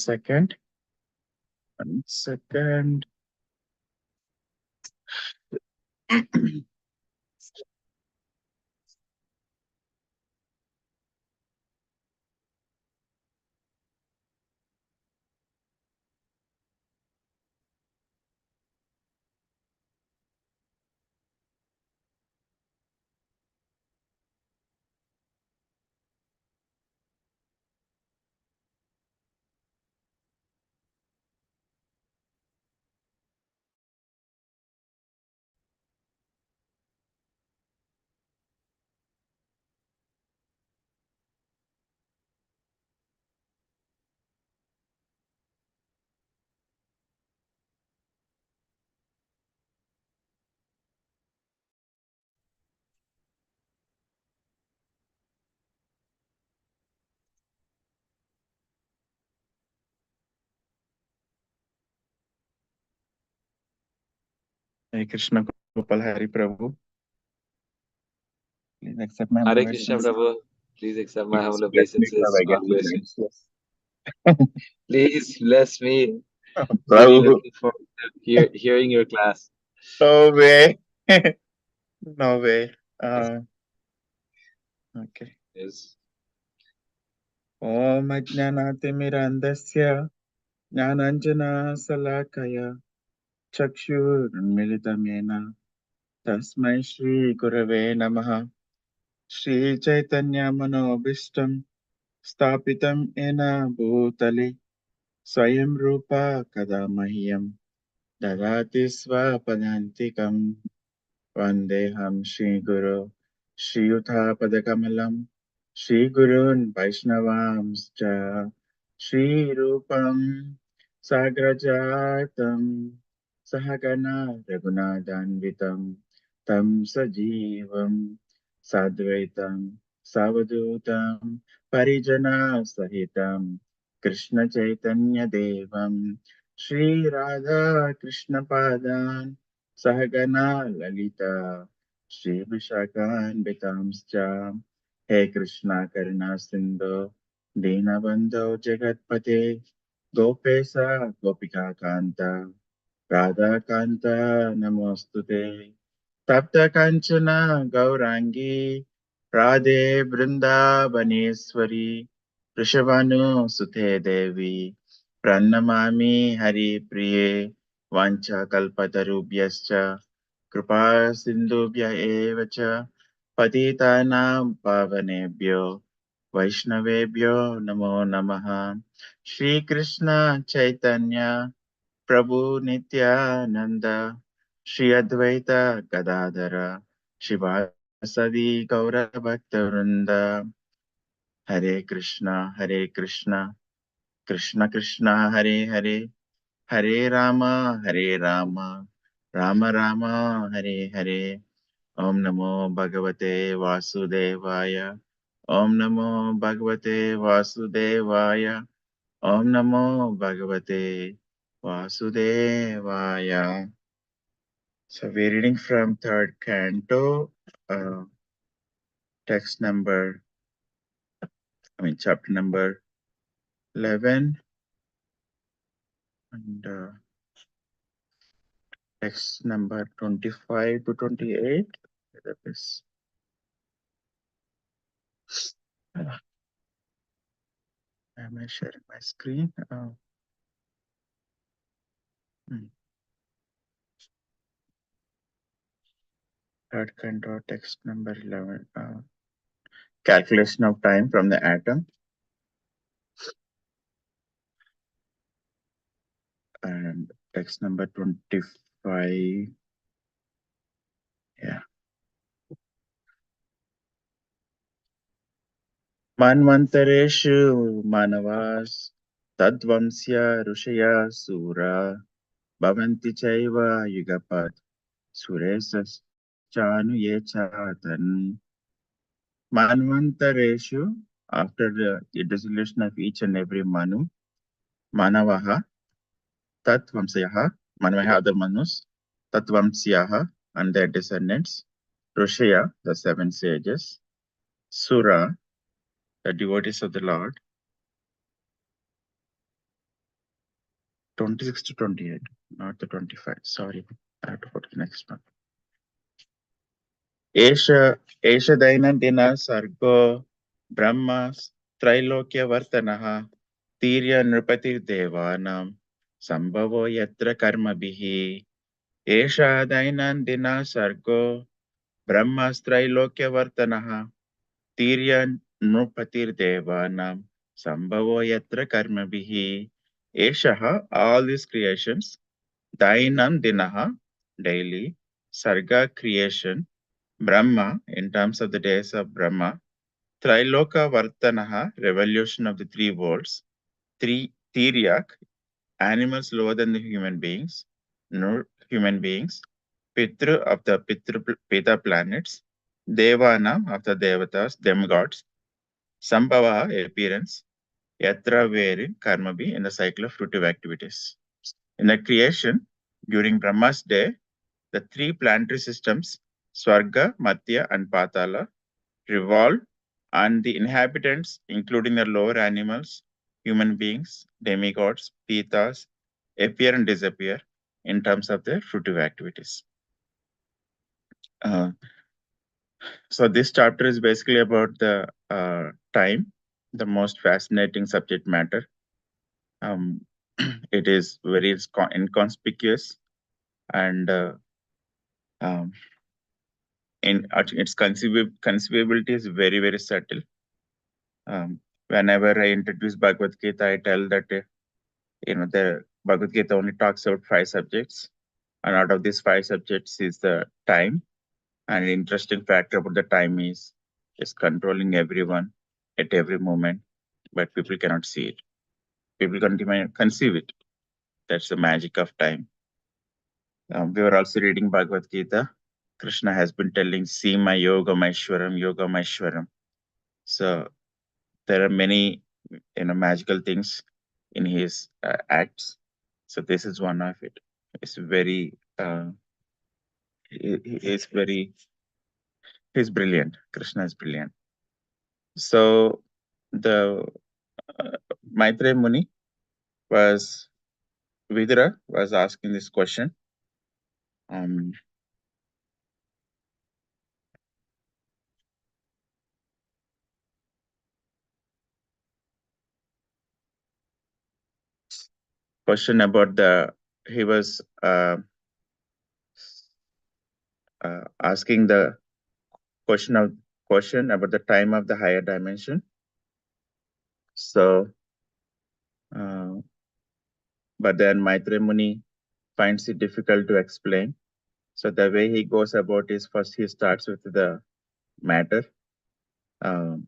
second. 1 second. Hare Krishna Gopal Hari Prabhu. Please accept my Hare Krishna, obeisances. Prabhu. Please accept my humble Bless me, Prabhu. obeisances. I get God two bless you. minutes. Yes. Please bless me. Really Prabhu. looking forward to hearing your class. No way. No way. Okay. Yes. Om Ajnanaatimirandasya Jnananjana Salakaya Chakshurmilitamena Tasmai Shri Gurave Namaha Shri Chaitanya Manobishtam Stapitam Ena Bhutale Swayam Rupa Kadamahyam Dadati Swapadantikam Vandeham Shri Guru Shri Yuta Padakamalam Shri Gurun Vaishnavamscha Shri Rupam Sagrajatam Sahagana Raghunathanvitam Tam Sajivam Sadvaitam Savadutam Parijana Sahitam Krishna Chaitanya Devam Shri Radha Krishna Padan Sahagana Lalita Shri Vishakan Betamscha He Krishna Karuna Sindhu Dinabandho Jagatpate Gopesa Gopika Kanta Radha Kanta Namostute Tapta Kanchana Gaurangi Radhe Vrindavaneshwari Rishabhanu Sute Devi Pranamami Hari Priye Vancha Kalpatarubhyascha Kripa Sindhubhya eva cha Patitanam Pavanebhyo Vaishnavebhyo Namo Namaha Shri Krishna Chaitanya Prabhu Nityananda Shri Advaita Gadadhara Shivasadi Gaura Bhakta Hare Krishna Krishna Krishna Hare Hare Hare Rama Rama Rama Hare Hare Om Namo Bhagavate Vasudevaya Om Namo Bhagavate Vasudevaya Om Namo Bhagavate Vasudevaya. So we're reading from third canto, text number, chapter number 11 and text number 25 to 28. That is, am I sharing my screen? Third canto, text number 11. Calculation of time from the atom. And text number 25. Yeah. Manvantareshu manavas tadvamsya rushaya sura bhavanti chaiva yugapad suresas chanu yechatan. Manvantareshu, after the dissolution of each and every manu, manavaha, tatvamsyaha, manavaha other manus, tatvamsyaha and their descendants, Rushya, the seven sages, Sura, the devotees of the Lord, 26 to 28, not the 25. Sorry, I have to put the next one. Esha Dainandina Sargo Brahma Trailokya Vartanaha Tirya Nrupati Devanam Sambhavo Yatra Karma Bihi Esha Dainandina Sargo Brahma Trailokya Vartanaha Tirya Nrupati Devanam Sambhavo Yatra Karma Bihi Eshaha, all these creations, Dainam Dinaha, daily, Sarga creation, Brahma, in terms of the days of Brahma, Triloka Vartanaha, revolution of the three worlds, Tiryak, animals lower than the human beings, Nur, human beings, Pitru of the Pita planets, Devana of the Devatas, demigods, Sambhava, appearance, Yatra, wherein, Karmabi, in the cycle of fruitive activities. In the creation, during Brahma's day, the three planetary systems, Swarga, Matya, and Patala, revolve, and the inhabitants, including the lower animals, human beings, demigods, pitas, appear and disappear in terms of their fruitive activities. So this chapter is basically about the time, the most fascinating subject matter. It is very inconspicuous, and its conceivability is very, very subtle. Whenever I introduce Bhagavad Gita, I tell that the Bhagavad Gita only talks about 5 subjects, and out of these 5 subjects is the time. And the interesting factor about the time is it's controlling everyone at every moment, but people cannot see it. People can't conceive it. That's the magic of time. We were also reading Bhagavad Gita. Krishna has been telling, see my yoga maishwaram, yoga maishwaram. So there are many magical things in his acts. So this is one of it. It's very he's brilliant. Krishna is brilliant. So the Maitreya Muni was Vidura was asking this question. Question about he was asking the question about the time of the higher dimension. So, but then Maitreya Muni finds it difficult to explain. So the way he goes about is first he starts with the matter, how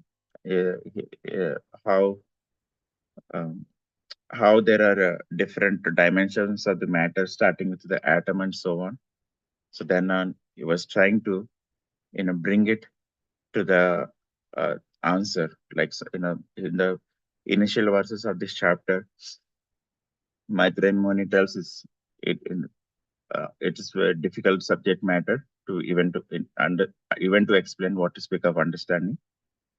there are different dimensions of the matter, starting with the atom and so on. So then he was trying to, bring it to the answer, like in the initial verses of this chapter, Maitreya Muni tells us it is a difficult subject matter to even to explain what to speak of understanding.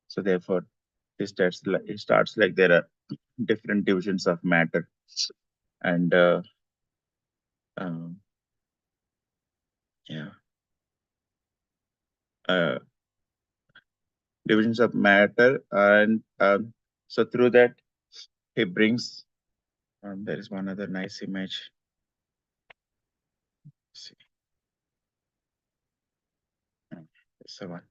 So therefore, it starts like there are different divisions of matter, and divisions of matter, and so through that he brings. There is one other nice image. Let's see. This one.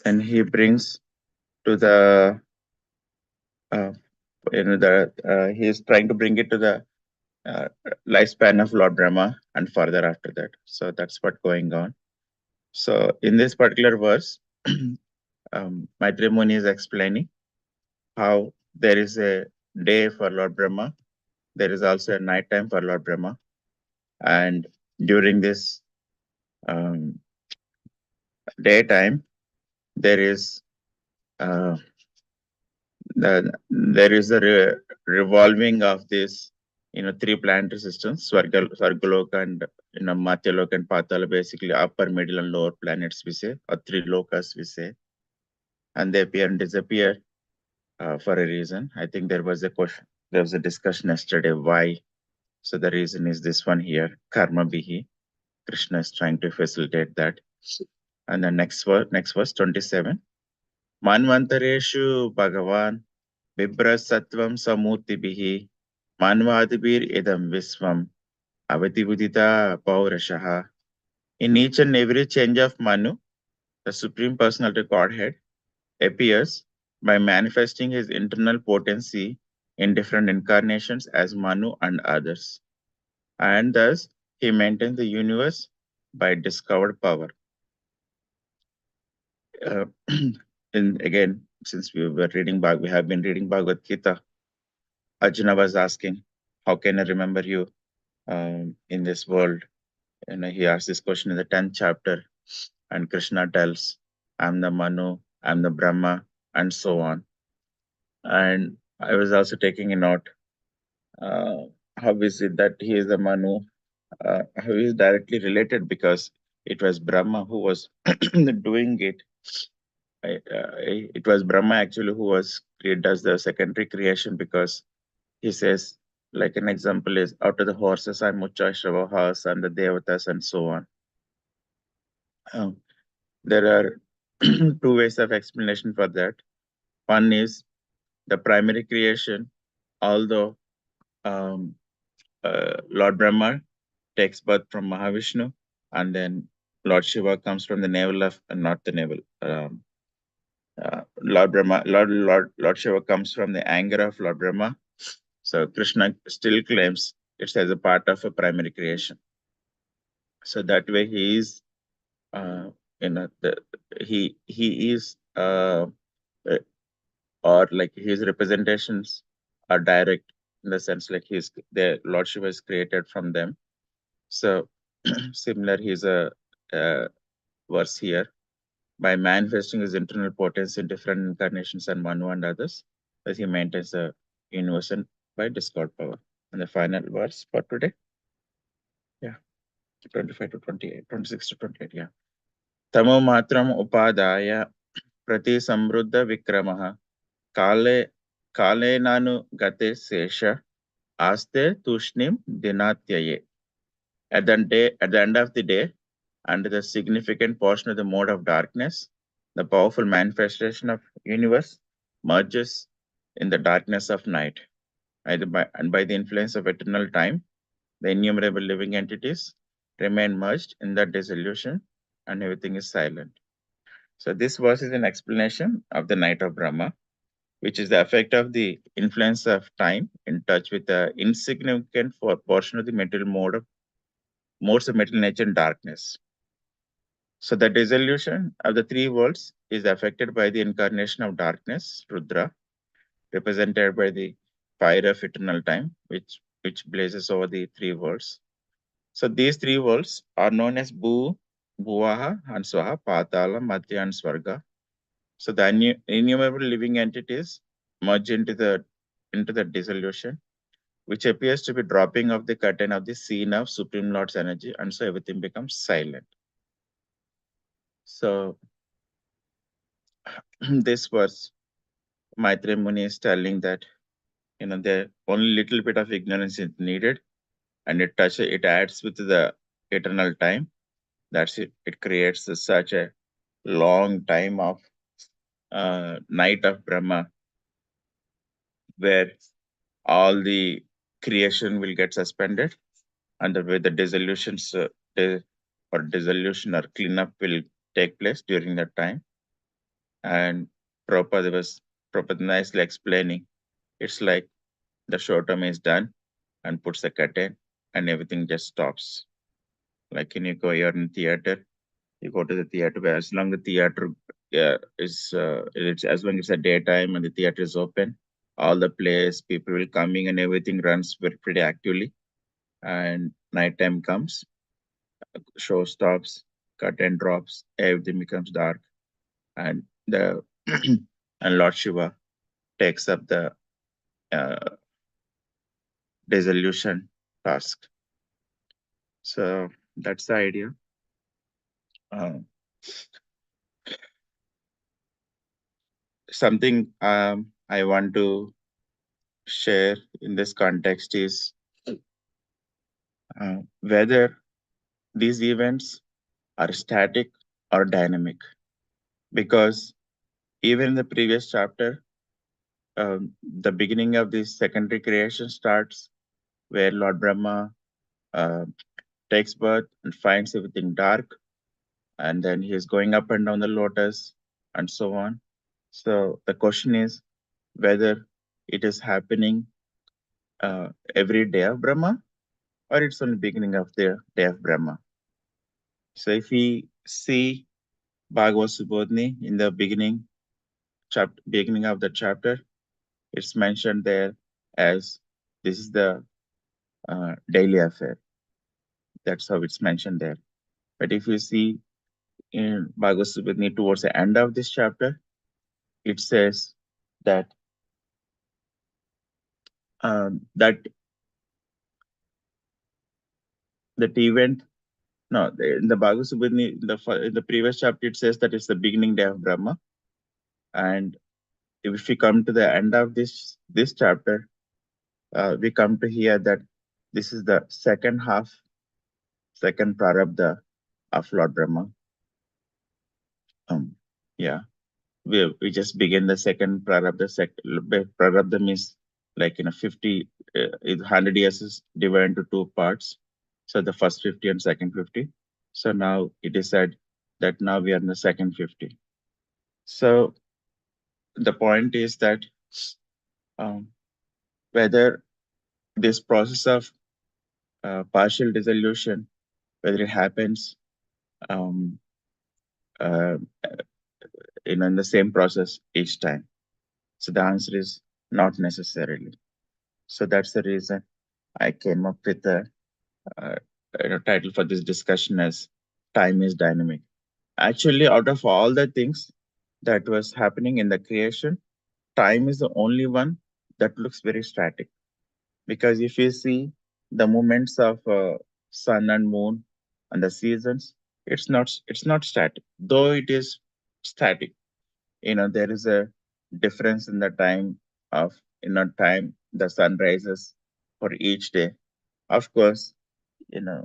And he brings to the he is trying to bring it to the lifespan of Lord Brahma and further after that. So that's what's going on. So in this particular verse, Maitreya Muni is explaining how there is a day for Lord Brahma, there is also a night time for Lord Brahma, and during this daytime, there is there is a revolving of this, 3 planetary systems, Svargaloka and Matyaloka and Patala, basically upper, middle, and lower planets we say, or 3 lokas we say. and they appear and disappear for a reason. I think there was a question, there was a discussion yesterday why. So the reason is this one here, karma bihi. Krishna is trying to facilitate that. And the next verse 27. Manvantareshu Bhagavan Bibrasatvam Samurtibihi Manvadibir Idam Visvam Avadibudita Paurashaha. In each and every change of Manu, the Supreme Personality of Godhead appears by manifesting his internal potency in different incarnations as Manu and others. And thus, he maintains the universe by discovered power. And again, since we have been reading Bhagavad Gita, Arjuna was asking, how can I remember you in this world? And he asked this question in the 10th chapter, and Krishna tells, I'm the Manu, I'm the Brahma, and so on. And I was also taking a note, how is it that he is the Manu? How is directly related, because it was Brahma who was doing it. It was Brahma actually who does the secondary creation, because he says, like an example is, out of the horses I Mucha Shavahas and the Devatas and so on. There are two ways of explanation for that. One is the primary creation, although Lord Brahma takes birth from Mahavishnu, and then Lord Shiva comes from the navel of, not the navel, Lord Shiva comes from the anger of Lord Brahma. So Krishna still claims it's as a part of a primary creation. So that way he is, he is, or like his representations are direct in the sense like the Lord Shiva is created from them. So similar, he's a verse here. By manifesting his internal potency in different incarnations and Manu and others, as he maintains the universe by discord power. And the final verse for today, 25 to 28, 26 to 28, Tamo matram upadaya prati samruddha vikramaha kale nanu gate sesha aste tushnim dinatyaye. At the end of the day, under the significant portion of the mode of darkness, the powerful manifestation of universe merges in the darkness of night. By the influence of eternal time, the innumerable living entities remain merged in that dissolution, and everything is silent. So this verse is an explanation of the night of Brahma, which is the effect of the influence of time in touch with the insignificant portion of the material modes of material nature and darkness. So the dissolution of the three worlds is affected by the incarnation of darkness, Rudra, represented by the fire of eternal time, which blazes over the three worlds. So these three worlds are known as Bhuvaha and Swaha, Patala, Madhya and Swarga. So the innumerable living entities merge into the dissolution, which appears to be dropping of the curtain of the scene of Supreme Lord's energy, and so everything becomes silent. So this verse, Maitreya Muni is telling that the only little bit of ignorance is needed, and it adds with the eternal time. That's it. It creates such a long time of night of Brahma, where all the creation will get suspended, and the way the dissolution or cleanup will take place during that time. And Prabhupada nicely explaining, it's like the show time is done and puts the curtain and everything just stops. Like you're in theater, you go to the theater, but as long as the theater as long as it's a daytime and the theater is open, all the plays, people will coming and everything runs pretty actively. And nighttime comes, show stops, curtain drops, everything becomes dark, and the and Lord Shiva takes up the uh, dissolution task. So that's the idea. Uh, something I want to share in this context is whether these events are static or dynamic. Because even in the previous chapter, the beginning of this secondary creation starts where Lord Brahma uh, takes birth and finds everything dark, and then he is going up and down the lotus, and so on. So the question is whether it is happening every day of Brahma, or it's only beginning of the day of Brahma. So if we see Bhagavad Subodhini in the beginning of the chapter, it's mentioned there as this is the daily affair. That's how it's mentioned there. But if you see in Bhagavad Subodhini towards the end of this chapter, it says that that that event. No, in the Bhagavad Subodhini, in the previous chapter, it says that it's the beginning day of Brahma, and if we come to the end of this chapter, we come to hear that this is the second half, second prarabdha of Lord Brahma. Yeah, we just begin the second prarabdha. Prarabdha means like 50, 100 years is divided into two parts. So the first 50 and second 50. So now it is said that now we are in the second 50. So the point is that um, whether this process of partial dissolution, whether it happens um, uh, in the same process each time. So the answer is not necessarily. So that's the reason I came up with the uh, title for this discussion as "Time is Dynamic." Actually, out of all the things that was happening in the creation, time is the only one that looks very static. Because if you see the movements of sun and moon and the seasons, it's not static. Though it is static, there is a difference in the time of time the sun rises for each day. Of course,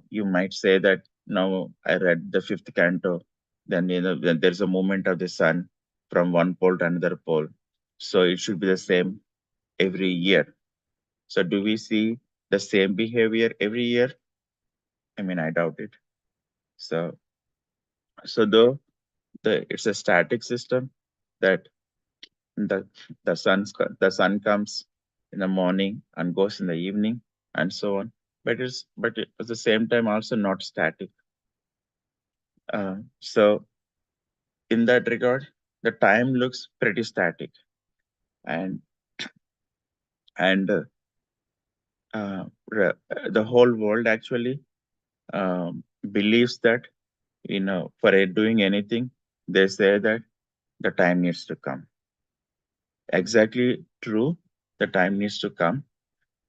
you might say that now I read the fifth canto, then then there's a movement of the sun from one pole to another pole, so it should be the same every year. So do we see the same behavior every year? I mean, I doubt it. So though it's a static system, that the the sun comes in the morning and goes in the evening and so on, but at the same time also not static. So in that regard, the time looks pretty static, and and uh, the whole world actually believes that for doing anything, they say that the time needs to come. Exactly true, the time needs to come,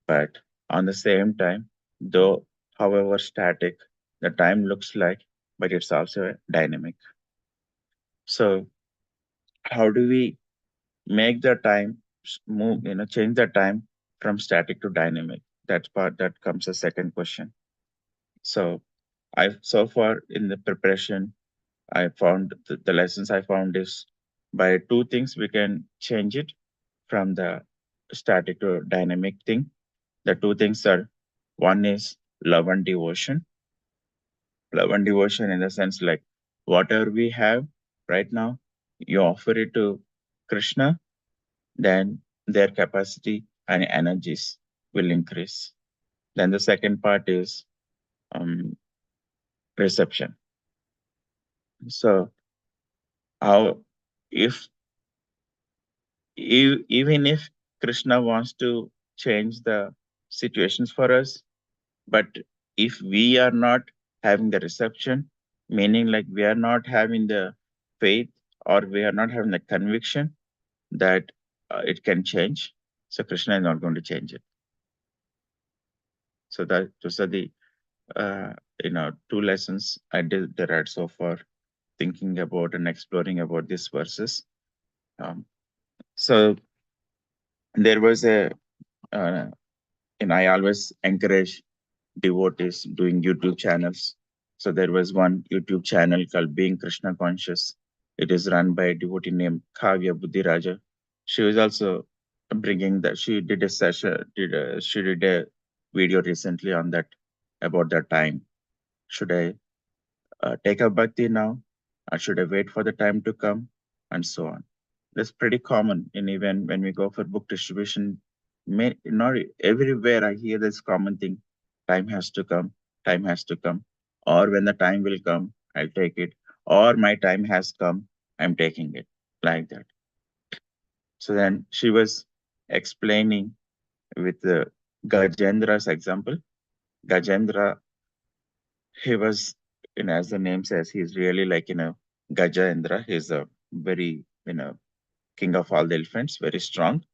but on the same time, though however static the time looks like, but it's also dynamic. So how do we make the time move, change the time from static to dynamic? That comes a second question. So I so far in the preparation, I found the lessons I found is by two things we can change it from the static to dynamic thing. The two things are, one is love and devotion. Love and devotion in the sense like whatever we have right now, you offer it to Krishna, then their capacity and energies will increase. Then the second part is um, reception. So how if even if Krishna wants to change the situations for us, but if we are not having the reception, meaning like we are not having the faith or we are not having the conviction that it can change, so Krishna is not going to change it. So that those are the two lessons I did derived so far, thinking about and exploring about these verses. Um, So there was uh, and I always encourage devotees doing YouTube channels. So there was one YouTube channel called Being Krishna Conscious. It is run by a devotee named Kavya Buddhiraja. She was also bringing that. She did a session. She did a video recently on that about that time. Should I take up bhakti now, or should I wait for the time to come, and so on. That's pretty common in even when we go for book distribution. Not everywhere I hear this common thing: time has to come, time has to come, or when the time will come, I'll take it, or my time has come, I'm taking it, like that. So then she was explaining with Gajendra's example. Gajendra, he was, as the name says, he's really like, Gajendra. He's a very, king of all the elephants, very strong.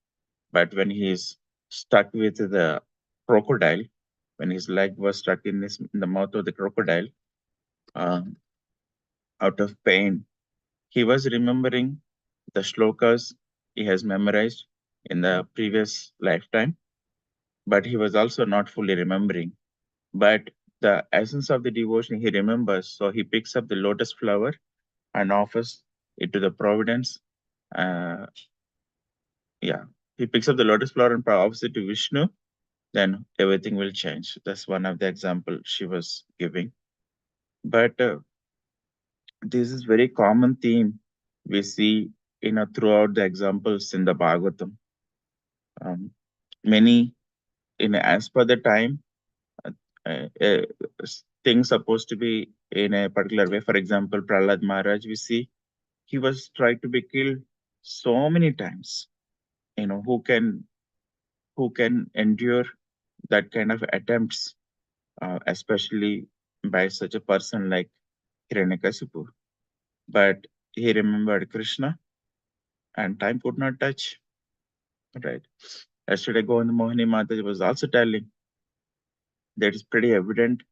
But when he's stuck with the crocodile, when his leg was stuck in the mouth of the crocodile, um, out of pain, he was remembering the shlokas he has memorized in the previous lifetime, but he was also not fully remembering. But the essence of the devotion he remembers, so he picks up the lotus flower and offers it to the providence. Uh, yeah, he picks up the lotus flower and offers it to Vishnu. Then everything will change. That's one of the example she was giving. But this is very common theme we see throughout the examples in the Bhagavatam. Um, Many as per the time, uh, uh, things supposed to be in a particular way. For example, Prahlad Maharaj, we see he was tried to be killed so many times. Who can endure that kind of attempts, especially by such a person like Hiranyakasipu. But he remembered Krishna, and time could not touch. Right. Yesterday, Govind Mohini Mataji was also telling that it's pretty evident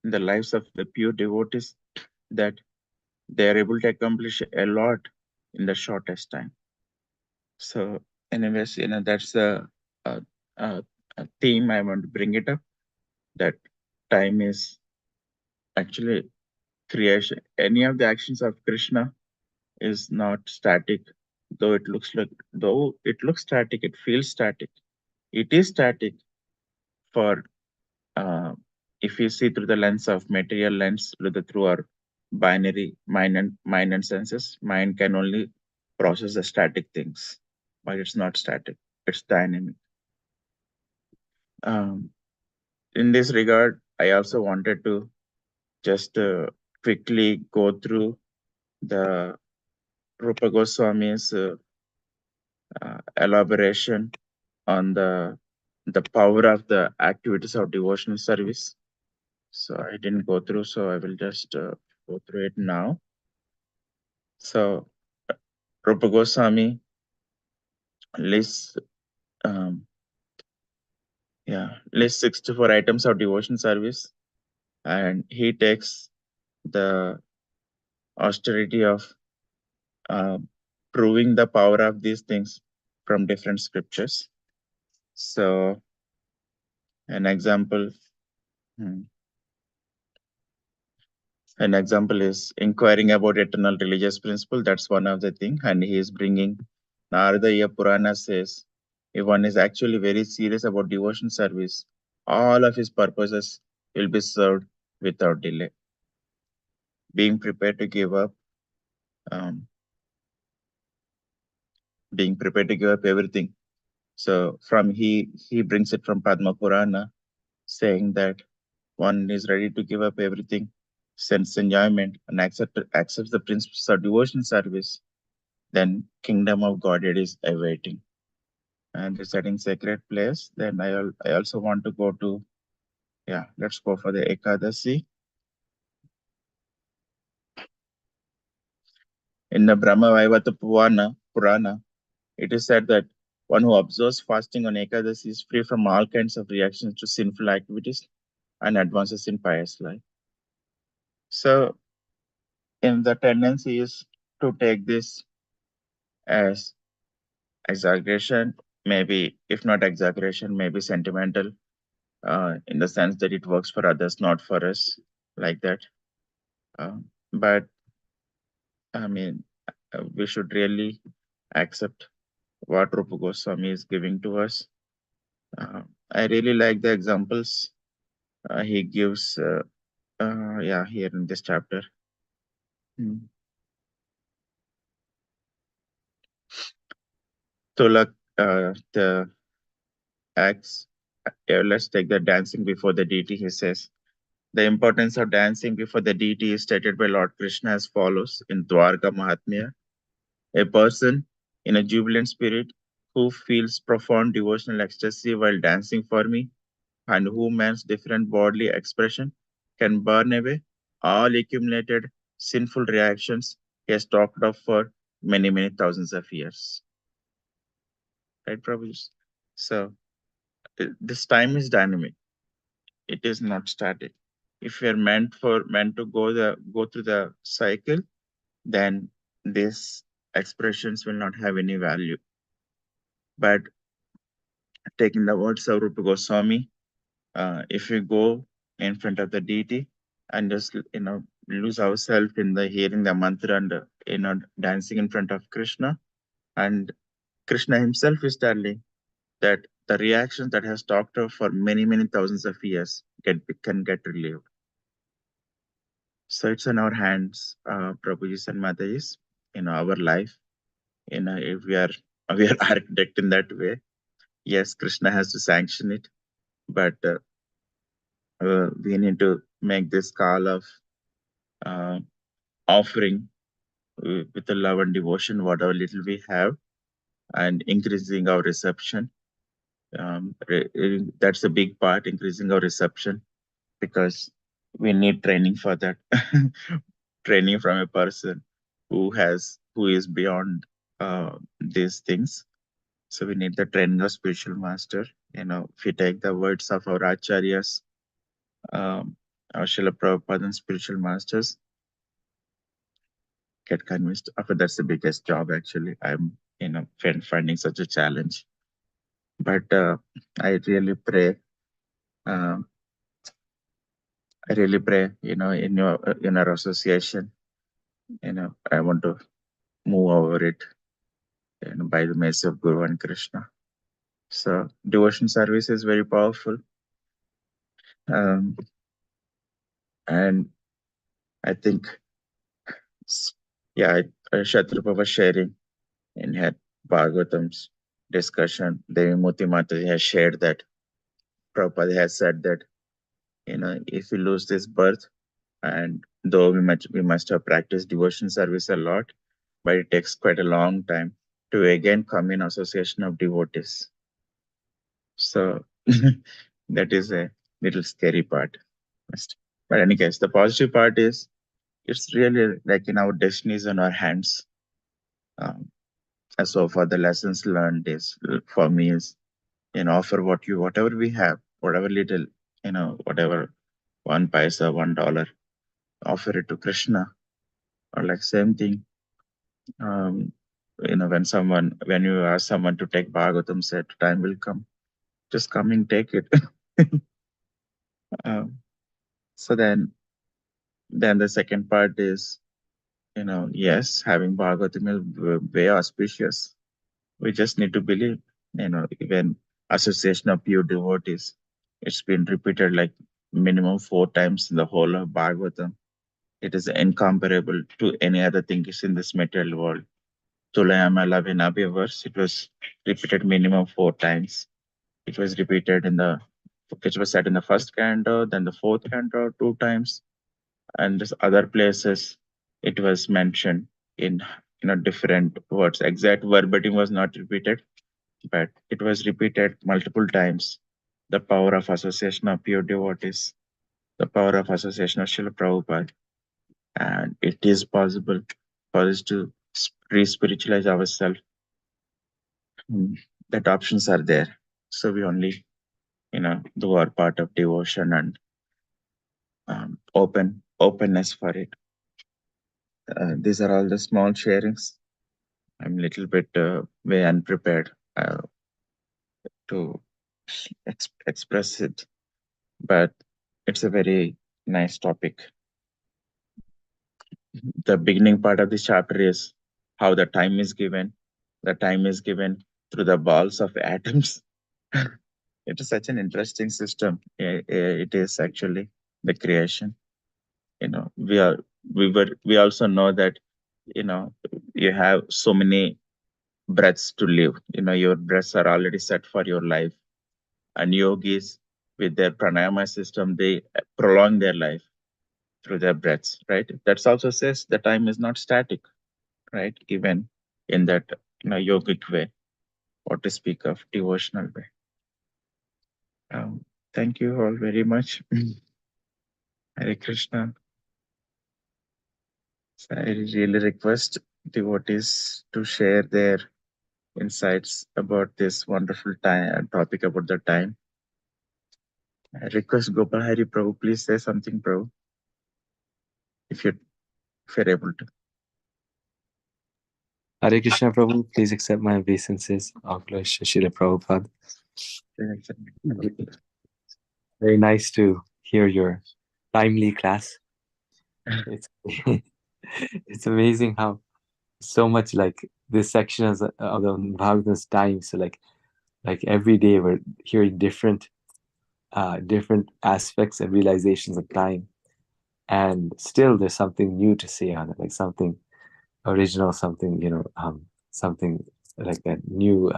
in the lives of the pure devotees that they are able to accomplish a lot in the shortest time. So, anyways, that's uh, uh, a theme I want to bring it up, that time is actually creation. Any of the actions of Krishna is not static, though it looks static, it feels static. It is static for uh, if you see through the lens of material lens, through our binary mind and senses. Mind can only process the static things, but it's not static. It's dynamic. Um, in this regard, I also wanted to just quickly go through the Rupa Goswami's elaboration on the power of the activities of devotional service. So I didn't go through, so I will just go through it now. So Rupa Goswami lists um, lists 64 items of devotion service, and he takes the austerity of uh, proving the power of these things from different scriptures. So an example, hmm, an example is inquiring about eternal religious principle. That's one of the thing, and he is bringing Narada Purana says if one is actually very serious about devotion service, all of his purposes will be served without delay. Being prepared to give up, um, being prepared to give up everything. So from he brings it from Padma Purana, saying that one is ready to give up everything, sense enjoyment, and accepts the principles of devotion service, then kingdom of Godhead is awaiting. And the setting sacred place. Then I also want to go to, let's go for the Ekadasi. In the Brahma Vaivata Purana, it is said that one who observes fasting on Ekadasi is free from all kinds of reactions to sinful activities and advances in pious life. So, in the tendency is to take this as exaggeration, maybe, if not exaggeration, maybe sentimental, in the sense that it works for others, not for us, like that. But I mean, we should really accept what Rupa Goswami is giving to us. I really like the examples he gives, yeah, here in this chapter. Hmm. So, like, the acts, let's take the dancing before the deity, he says. The importance of dancing before the deity is stated by Lord Krishna as follows in Dwarka Mahatmya. A person in a jubilant spirit who feels profound devotional ecstasy while dancing for me and who man's different bodily expression can burn away all accumulated sinful reactions he has talked of for many, many thousands of years. Right, Prabhu? So this time is dynamic. It is not static. If we are meant to go through the cycle, then these expressions will not have any value. But taking the words of Rupa Goswami, if we go in front of the deity and just lose ourselves in the hearing the mantra and dancing in front of Krishna, and Krishna himself is telling that the reactions that has talked of for many, many thousands of years can get relieved. So it's in our hands, Prabhuji's and Mataji's, our life. If we are architect in that way, yes, Krishna has to sanction it, but we need to make this call of uh, offering with the love and devotion, whatever little we have, and increasing our reception. That's a big part, increasing our reception, because we need training for that. Training from a person who is beyond these things. So we need the training of spiritual master. If we take the words of our acharyas, our Srila Prabhupada and spiritual masters, get convinced. After that's the biggest job actually. I'm finding such a challenge. But I really pray. Uh, I really pray. In our association, I want to move over it. By the mercy of Guru and Krishna. So devotion service is very powerful. And I think, yeah, Shatrapa was sharing in her Bhagavatam's discussion. Devi Murti Mataji has shared that Prabhupada has said that, if we lose this birth, and though we must have practiced devotion service a lot, but it takes quite a long time to again come in association of devotees. So that is a little scary part. But any case, the positive part is it's really like in our destinies in our hands. Um, so for the lessons learned is for me is offer whatever we have, whatever little, whatever $1, $1, offer it to Krishna, or like same thing. Um, when you ask someone to take Bhagavatam, said time will come, just come and take it. um, so then the second part is, yes, having Bhagavatam is way auspicious. We just need to believe, even association of pure devotees, it's been repeated like minimum 4 times in the whole of Bhagavatam. It is incomparable to any other thing is in this material world. Tulayama Lavinabi verse, it was repeated minimum 4 times. It was repeated it was said in the first canto, then the fourth canto 2 times, and just other places it was mentioned in different words. Exact verbatim was not repeated, but it was repeated multiple times. The power of association of pure devotees, the power of association of Srila Prabhupada, and it is possible for us to re-spiritualize ourselves. That options are there. So we only, do our part of devotion and openness for it. These are all the small sharings. I'm a little bit way unprepared to express it, but it's a very nice topic. The beginning part of this chapter is how the time is given. The time is given through the balls of atoms. It is such an interesting system. It is actually the creation. We also know that you have so many breaths to live. Your breaths are already set for your life. And yogis, with their pranayama system, they prolong their life through their breaths, right? That also says the time is not static, right? Even in that yogic way, or to speak of devotional way. Thank you all very much. Hare Krishna. So I really request devotees to share their insights about this wonderful topic about the time. I request Gopal Hari Prabhu, please say something, Prabhu, if you're able to. Hare Krishna Prabhu, please accept my obeisances. Aklash Srila Prabhupada. Very nice to hear your timely class. It's it's amazing how so much like this section of the Bhagavatam's time. So like every day we're hearing different aspects and realizations of time, and still there's something new to say on it, like something original, something something like that new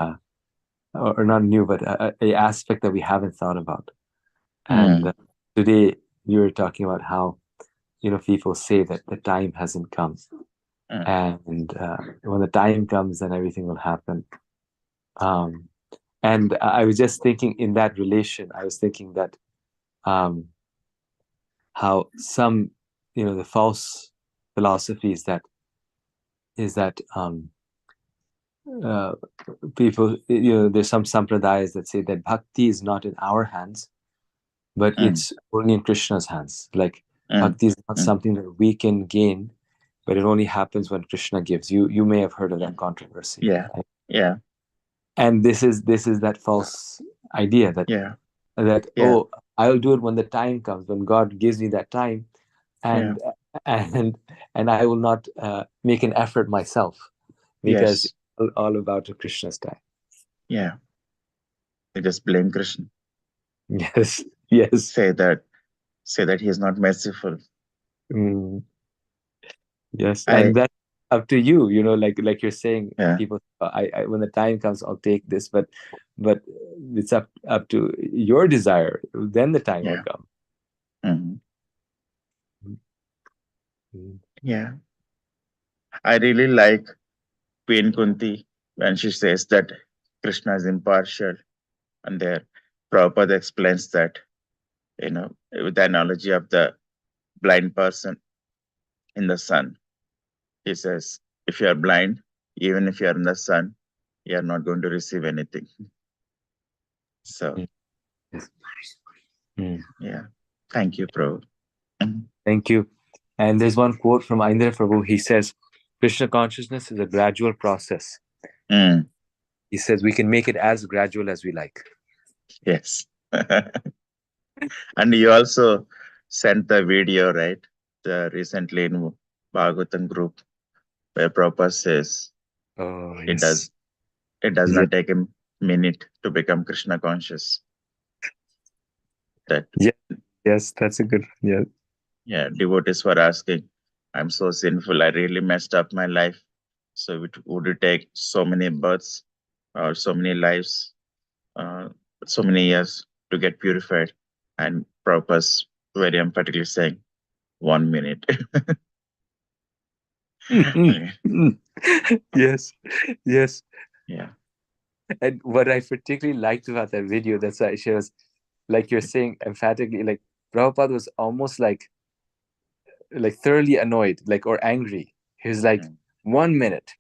or not new, but a aspect that we haven't thought about. And today you were talking about how people say that the time hasn't come, and when the time comes, then everything will happen. And I was just thinking in that relation, I was thinking that how some the false philosophy is that people, there's some sampradayas that say that bhakti is not in our hands, but it's only in Krishna's hands. Like bhakti is not something that we can gain, but it only happens when Krishna gives. You may have heard of that controversy. Yeah, right? yeah. And this is that false idea that oh, I'll do it when the time comes, when God gives me that time, and I will not make an effort myself, because it's all about Krishna's time. Yeah. They just blame Krishna. Yes. Say that he is not merciful. Yes, and that's up to you. Like you're saying, people. I when the time comes, I'll take this, but it's up to your desire. Then the time will come. Yeah, I really like Queen Kunti when she says that Krishna is impartial, and there Prabhupada explains that with the analogy of the blind person in the sun. He says, if you are blind, even if you are in the sun, you are not going to receive anything. So, yeah. Thank you, Prabhu. Thank you. And there's one quote from Indra Prabhu. He says, Krishna consciousness is a gradual process. He says we can make it as gradual as we like. Yes. And you also sent the video, right? Recently in Bhagavatam group, where Prabhupada says it does not take a minute to become Krishna conscious. Yes, that's a good. Yeah, devotees were asking, I'm so sinful, I really messed up my life. So would it take so many births or so many lives, so many years to get purified? And Prabhupada's very emphatically saying, 1 minute. Yes. Yeah. And what I particularly liked about that video, that's why she was, like you're saying emphatically, like Prabhupada was almost like thoroughly annoyed, or angry. He was like, 1 minute.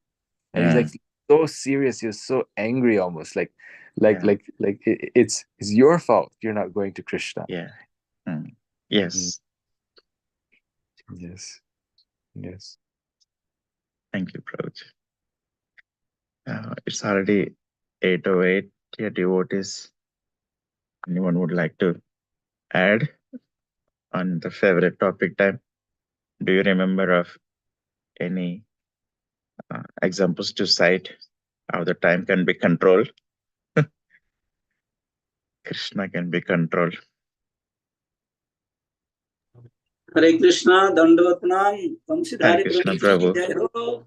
And he's like so serious, he was so angry almost. It's your fault you're not going to Krishna. Yeah. Yes. Yes. Thank you, Prabhuji. It's already 8:08. Dear devotees, anyone would like to add on the favorite topic time? Do you remember of any examples to cite how the time can be controlled? Krishna can be controlled. Hare Krishna, Dandavat Pranam, Hare Vamsidhari Krishna Prabhu. Prabhu. Jai Ho.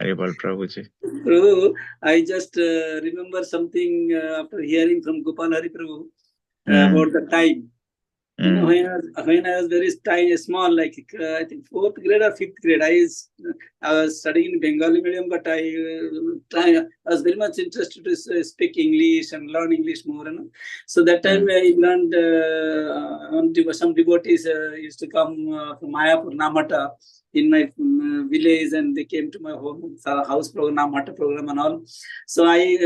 Haribol Prabhuji. Prabhu, I just remember something after hearing from Gopal Hari Prabhu about the time. You know, when I was very tiny, small, like I think 4th grade or 5th grade, I was studying in Bengali medium, but I was very much interested to speak English and learn English more. You know? So that time I learned some devotees used to come from Mayapur, Namata, in my village, and they came to my home, house program, Namata program and all. So I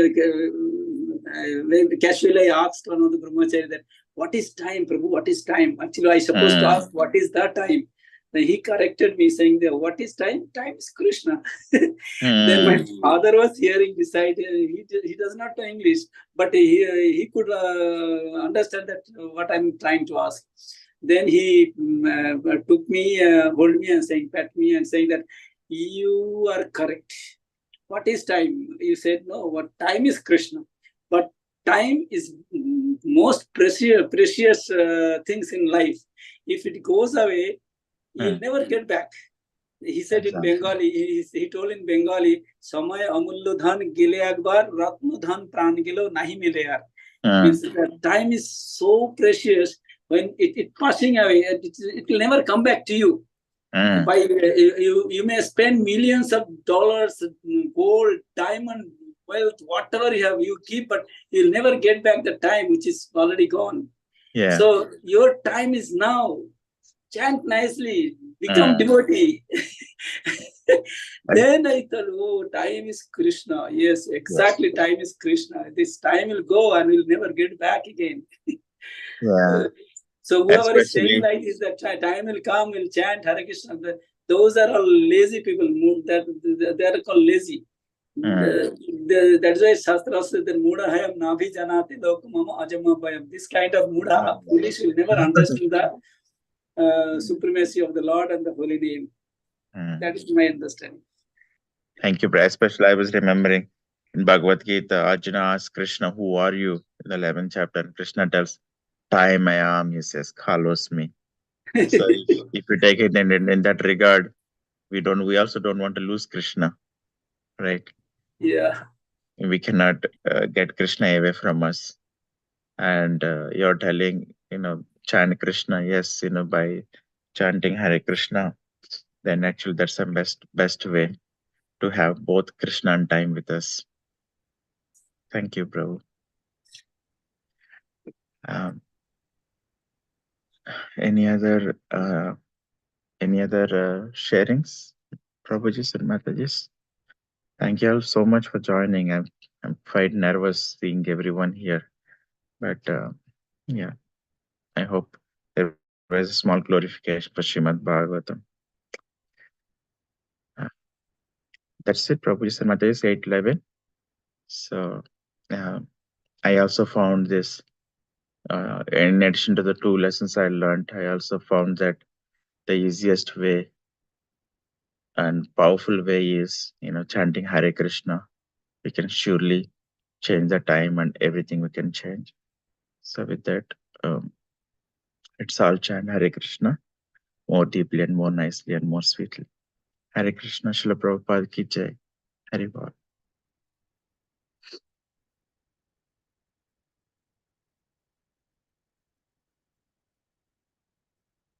casually asked one of the brahmachari that, what is time, Prabhu? What is time? Actually, I supposed to ask, what is the time? Then he corrected me, saying that, what is time? Time is Krishna. Then my father was hearing beside him. He does not know English, but he could understand that what I'm trying to ask. Then he took me, hold me and saying, pat me and saying that, you are correct. What is time? You said, no, what time is Krishna. But time is most precious things in life. If it goes away, you'll never get back. He said in Bengali, he told in Bengali, Samay amullo dhan gile akbar, ratno dhan pran gilo nahi mile yaar. Means that time is so precious. When it passing away, it will never come back to you. By you may spend millions of dollars, gold, diamond, wealth, whatever you have, you keep, but you'll never get back the time which is already gone. Yeah. So your time is now. Chant nicely, become devotee. Then I thought, oh, time is Krishna. Yes, exactly. Yes. Time is Krishna. This time will go and will never get back again. Yeah. So whoever is saying like this, that time will come, will chant Hare Krishna. Those are all lazy people. They are called lazy. That's why Shastra says that Muda hayam nabhi janati lokamama ajama bayam. This kind of Muda, foolish, will never understand the supremacy of the Lord and the holy name. That is my understanding. Thank you, Brad. Especially I was remembering in Bhagavad Gita, Arjuna asks Krishna, who are you? In the 11th chapter, and Krishna tells, time I am, he says, Kalos me. So if you take it in that regard, we also don't want to lose Krishna, right? Yeah. We cannot get Krishna away from us. And you're telling, chant Krishna, yes, by chanting Hare Krishna, then actually that's the best way to have both Krishna and time with us. Thank you, Prabhu. Any other sharings, Prabhujis and Matajis? Thank you all so much for joining. I'm quite nervous seeing everyone here, but yeah, I hope there was a small glorification for Srimad Bhagavatam. That's it, Prabhujis and Matajis, 8:11. So I also found this. In addition to the 2 lessons I learned, I also found that the easiest way and powerful way is, chanting Hare Krishna. We can surely change the time and everything we can change. So with that, it's all chant Hare Krishna more deeply and more nicely and more sweetly. Hare Krishna, Srila Prabhupada ki jai. Hare Bol.